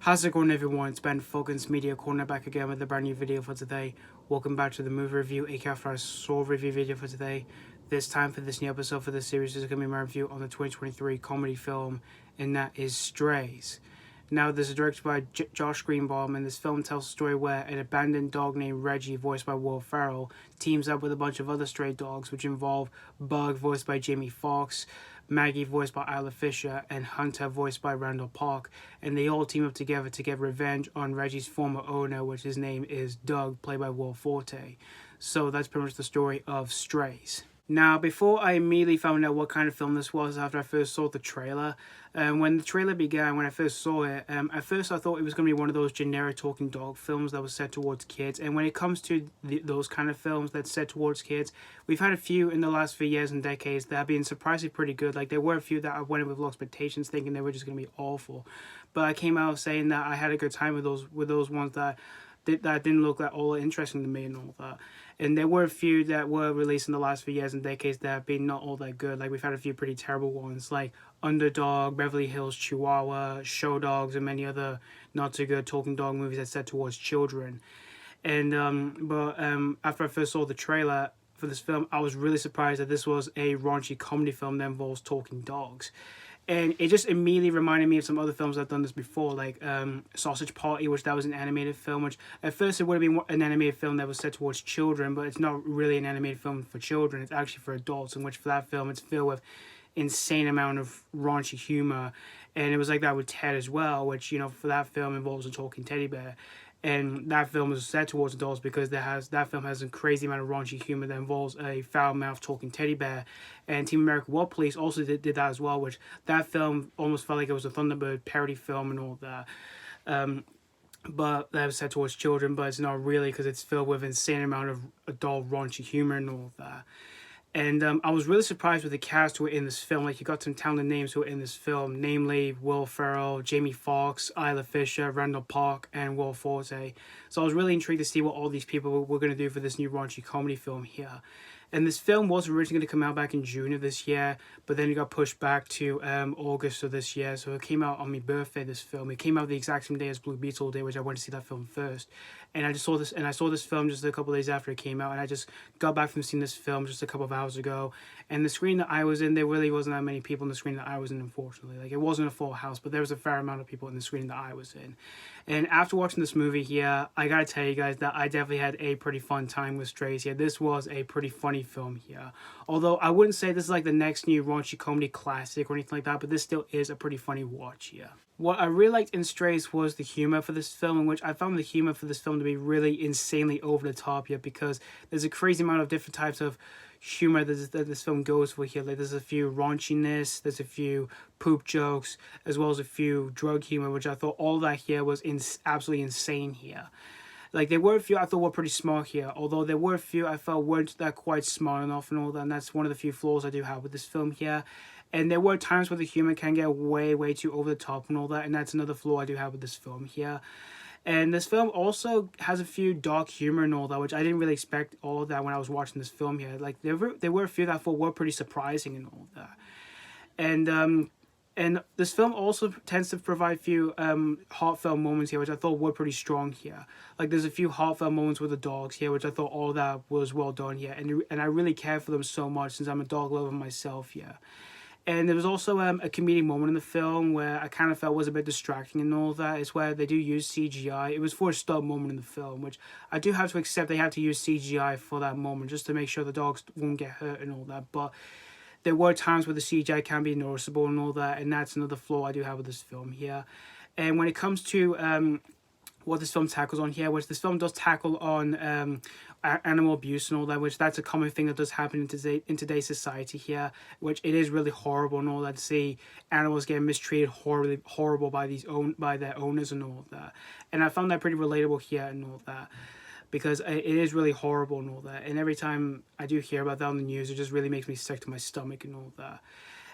How's it going, everyone? It's Ben Foggins Media Corner back again with a brand new video for today. Welcome back to the movie review, aka for our Soul review video for today. This time for this new episode for this series is going to be my review on the 2023 comedy film, and that is Strays. Now, this is directed by Josh Greenbaum, and this film tells a story where an abandoned dog named Reggie, voiced by Will Ferrell, teams up with a bunch of other stray dogs, which involve Bug, voiced by Jamie Foxx, Maggie, voiced by Isla Fisher, and Hunter, voiced by Randall, and they all team up together to get revenge on Reggie's former owner, which his name is Doug, played by Will Forte. So that's pretty much the story of Strays. Now, before I immediately found out what kind of film this was after I first saw the trailer, when the trailer began, when I first saw it, at first I thought it was going to be one of those generic talking dog films that was set towards kids. And when it comes to those kind of films that's set towards kids, we've had a few in the last few years and decades that have been surprisingly pretty good. Like, there were a few that I went in with low expectations thinking they were just going to be awful. But I came out saying that I had a good time with those ones that didn't look that all interesting to me and all that. And there were a few that were released in the last few years and decades that have been not all that good. Like, we've had a few pretty terrible ones, like Underdog, Beverly Hills Chihuahua, Show Dogs, and many other not too good talking dog movies that set towards children. And after I first saw the trailer for this film, I was really surprised that this was a raunchy comedy film that involves talking dogs. And it just immediately reminded me of some other films I've done this before, like Sausage Party, which that was an animated film, which at first it would have been an animated film that was set towards children, but it's not really an animated film for children. It's actually for adults, in which for that film it's filled with insane amount of raunchy humor. And it was like that with Ted as well, which, you know, for that film involves a talking teddy bear. And that film is set towards adults because that film has a crazy amount of raunchy humor that involves a foul-mouthed talking teddy bear. And Team America World Police also did that as well, which that film almost felt like it was a Thunderbird parody film and all that. But that was set towards children, but it's not really, because it's filled with insane amount of adult raunchy humor and all that. And I was really surprised with the cast who were in this film. Like, you got some talented names who were in this film, namely Will Ferrell, Jamie Foxx, Isla Fisher, Randall, and Will Forte. So I was really intrigued to see what all these people were going to do for this new raunchy comedy film here. And this film was originally going to come out back in June of this year, but then it got pushed back to August of this year. So it came out on my birthday, this film. It came out the exact same day as Blue Beetle Day, which I went to see that film first. And I saw this film just a couple of days after it came out, and I just got back from seeing this film just a couple of hours ago. And the screen that I was in, there really wasn't that many people in the screen that I was in, unfortunately. Like, it wasn't a full house, but there was a fair amount of people in the screen that I was in. And after watching this movie here, I gotta tell you guys that I definitely had a pretty fun time with Strays here. This was a pretty funny film here. Although I wouldn't say this is like the next new raunchy comedy classic or anything like that, but this still is a pretty funny watch here. What I really liked in Strays was the humor for this film, in which I found the humor for this film to be really insanely over the top here, because there's a crazy amount of different types of humor that this film goes for here. Like, there's a few raunchiness, there's a few poop jokes, as well as a few drug humor, which I thought all that here was absolutely insane here. Like, there were a few I thought were pretty smart here, although there were a few I felt weren't that quite smart enough and all that, and that's one of the few flaws I do have with this film here. And there were times where the humor can get way too over the top and all that, and that's another flaw I do have with this film here. And this film also has a few dark humor and all that, which I didn't really expect all of that when I was watching this film here. Like, there were a few that I thought were pretty surprising and all that. And this film also tends to provide a few heartfelt moments here, which I thought were pretty strong here. Like, there's a few heartfelt moments with the dogs here, which I thought all that was well done here. And I really care for them so much, since I'm a dog lover myself here. And there was also a comedic moment in the film where I kind of felt was a bit distracting and all that. It's where they do use CGI. It was for a stub moment in the film, which I do have to accept they had to use CGI for that moment, just to make sure the dogs won't get hurt and all that. But there were times where the CGI can be noticeable and all that, and that's another flaw I do have with this film here. And when it comes to what this film tackles on here, which this film does tackle on animal abuse and all that, which that's a common thing that does happen in today's society here, which it is really horrible and all that, to see animals getting mistreated horrible by their owners and all that. And I found that pretty relatable here and all that, because it is really horrible and all that. And every time I do hear about that on the news, it just really makes me sick to my stomach and all that.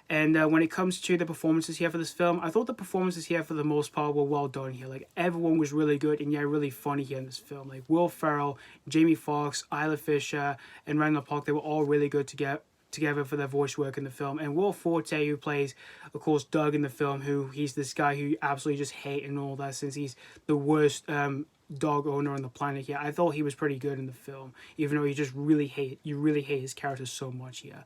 And when it comes to the performances here for this film, I thought the performances here for the most part were well done here. Like, everyone was really good and really funny here in this film. Like, Will Ferrell, Jamie Foxx, Isla Fisher, and Randall, they were all really good together. together for their voice work in the film. And Forte, who plays, of course, Doug in the film, he's this guy who you absolutely just hate and all that, since he's the worst dog owner on the planet here. I thought he was pretty good in the film, even though you really hate his character so much here.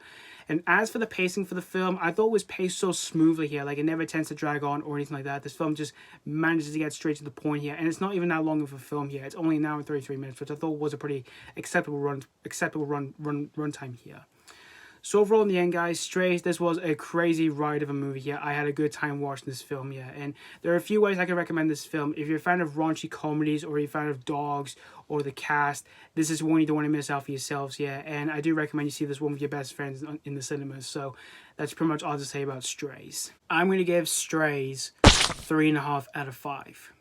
And as for the pacing for the film, I thought it was paced so smoothly here. Like, it never tends to drag on or anything like that. This film just manages to get straight to the point here, and it's not even that long of a film here. It's only an hour and 33 minutes, which I thought was a pretty acceptable runtime here. So overall, in the end, guys, Strays, this was a crazy ride of a movie here. I had a good time watching this film here. And there are a few ways I can recommend this film. If you're a fan of raunchy comedies, or you're a fan of dogs, or the cast, this is one you don't want to miss out for yourselves here. And I do recommend you see this one with your best friends in the cinemas. So that's pretty much all to say about Strays. I'm going to give Strays 3.5 out of 5.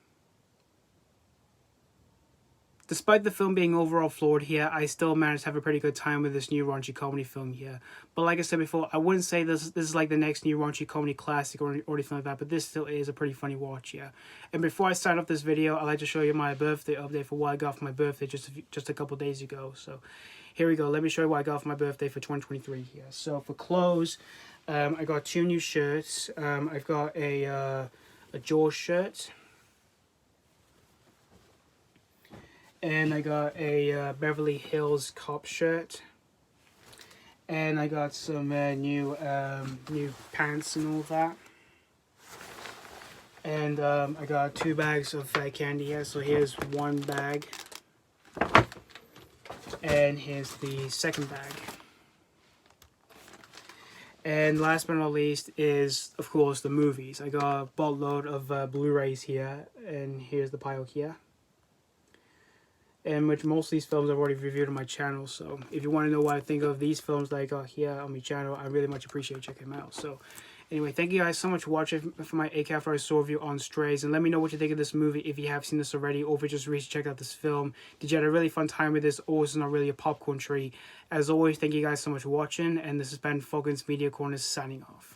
Despite the film being overall flawed here, I still managed to have a pretty good time with this new raunchy comedy film here. But like I said before, I wouldn't say this is like the next new raunchy comedy classic or anything like that, but this still is a pretty funny watch here. And before I start off this video, I'd like to show you my birthday update for what I got for my birthday just a couple days ago. So here we go. Let me show you what I got for my birthday for 2023 here. So for clothes, I got 2 new shirts. I've got a Jaws shirt. And I got a Beverly Hills Cop shirt, and I got some new pants and all that. And I got 2 bags of candy here. So here's 1 bag, and here's the second bag. And last but not least is, of course, the movies. I got a boatload of Blu-rays here, and here's the pile here. And which most of these films I've already reviewed on my channel. So if you want to know what I think of these films that I got here on my channel, I really much appreciate checking them out. So anyway, thank you guys so much for watching for my ACAF Sword review on Strays. And let me know what you think of this movie if you have seen this already, or if you just recently checked out this film. Did you have a really fun time with this, or is it not really a popcorn treat? As always, thank you guys so much for watching. And this has been Foxx Media Corner signing off.